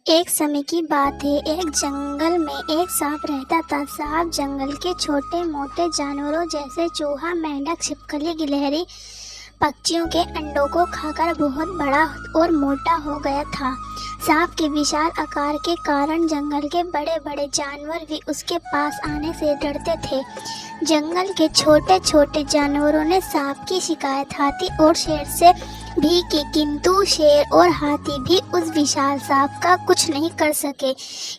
एक समय की बात है। एक जंगल में एक सांप रहता था। सांप जंगल के छोटे मोटे जानवरों जैसे चूहा, मेंढक, छिपकली, गिलहरी, पक्षियों के अंडों को खाकर बहुत बड़ा और मोटा हो गया था। सांप के विशाल आकार के कारण जंगल के बड़े बड़े जानवर भी उसके पास आने से डरते थे। जंगल के छोटे छोटे जानवरों ने सांप की शिकायत हाथी और शेर से भी की, किंतु शेर और हाथी भी उस विशाल सांप का कुछ नहीं कर सके,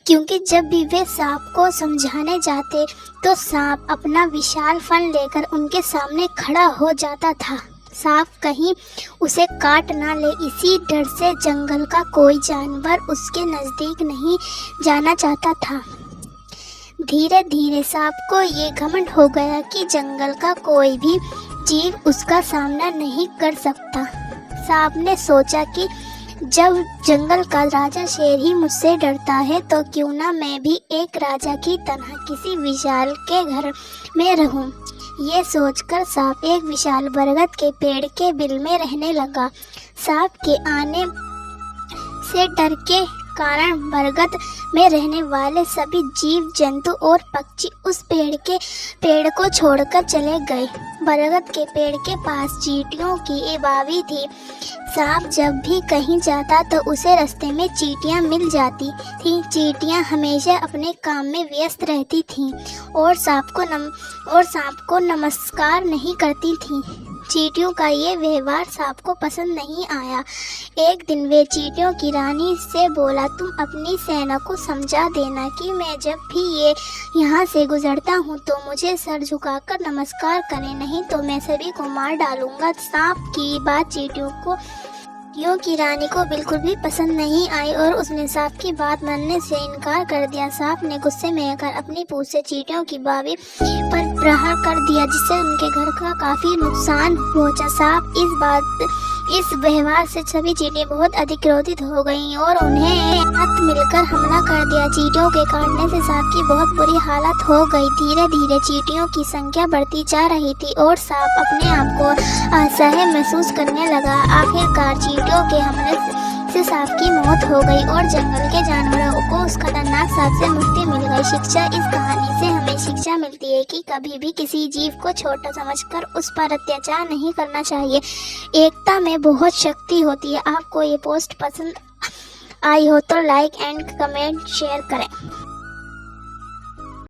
क्योंकि जब भी वे सांप को समझाने जाते तो सांप अपना विशाल फन लेकर उनके सामने खड़ा हो जाता था। सांप कहीं उसे काट ना ले, इसी डर से जंगल का कोई जानवर उसके नज़दीक नहीं जाना चाहता था। धीरे धीरे सांप को ये घमंड हो गया कि जंगल का कोई भी जीव उसका सामना नहीं कर सकता। सांप ने सोचा कि जब जंगल का राजा शेर ही मुझसे डरता है तो क्यों ना मैं भी एक राजा की तरह किसी विशाल के घर में रहूं। ये सोचकर सांप एक विशाल बरगद के पेड़ के बिल में रहने लगा। सांप के आने से डर के कारण बरगद में रहने वाले सभी जीव जंतु और पक्षी उस पेड़ को छोड़कर चले गए। बरगद के पेड़ के पास चींटियों की आबादी थी। सांप जब भी कहीं जाता तो उसे रास्ते में चींटियां मिल जाती थीं। चींटियां हमेशा अपने काम में व्यस्त रहती थीं और सांप को नमस्कार नहीं करती थीं। चींटियों का ये व्यवहार सांप को पसंद नहीं आया। एक दिन वे चींटियों की रानी से बोला, तुम अपनी सेना को समझा देना कि मैं जब भी ये यहाँ से गुजरता हूँ तो मुझे सर झुकाकर नमस्कार करें, नहीं तो मैं सभी को मार डालूंगा। सांप की बात चींटियों की रानी को बिल्कुल भी पसंद नहीं आई और उसने सांप की बात मानने से इनकार कर दिया। सांप ने गुस्से में आकर अपनी पूंछ से चींटियों की बावी पर प्रहार कर दिया, जिससे उनके घर का काफी नुकसान पहुंचा। सांप इस व्यवहार से सभी चींटियां बहुत अधिक क्रोधित हो गईं और उन्हें हाथ मिलकर हमला कर दिया। चींटियों के काटने से सांप की बहुत बुरी हालत हो गई। धीरे धीरे चींटियों की संख्या बढ़ती जा रही थी और सांप अपने आप को असह्य महसूस करने लगा। आखिरकार चींटियों के हमले से सांप की मौत हो गई और जंगल के जानवरों को उस खतरनाक सांप से मुक्ति मिल गई। शिक्षा, इस कहानी से हमें शिक्षा मिलती है कि कभी भी किसी जीव को छोटा समझकर उस पर अत्याचार नहीं करना चाहिए। एकता में बहुत शक्ति होती है। आपको ये पोस्ट पसंद आई हो तो लाइक एंड कमेंट शेयर करें।